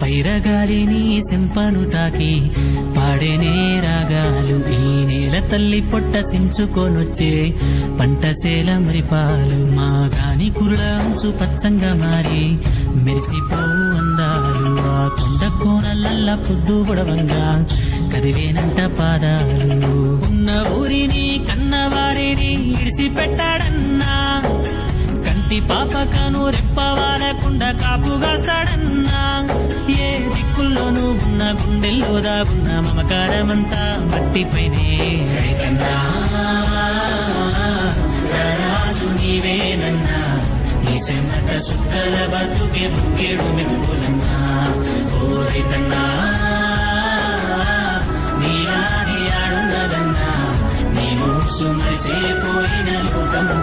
పైరగాలిని సెంపను తాకి పాడేనే రాగాలు ఈ నేల తల్లి పొట్ట సించుకొనొచ్చే పంటసేల మరిపాలు మా గాని కురుల అంచు పచ్చంగా మారి మెరిసిపోవు అందాలు ఆ కొండ కోనలల్ల పొద్దు పొడవంగా కదివేనంట పాదాలు ఉన్న ఊరిని కన్నవారిని ఇడిసిపెట్టాడన్నా కంటి పాపకను రెప్పవాలకుండా కాపుగాస్తాడన్నా ఏ దిక్కుల్లోనూ ఉన్న గుండెల్లో దాగున్న మమకారమంతా మట్టిపైనే రైతన్నా రాజు నీవేనన్నా నీ సెమ్మట సుక్కల బతుకే బుక్కేడు మెతుకులన్నా ఓ రైతన్నా నీరాని ఆడున్నదన్నా నీ మూసు మరిసిపోయిన లోకము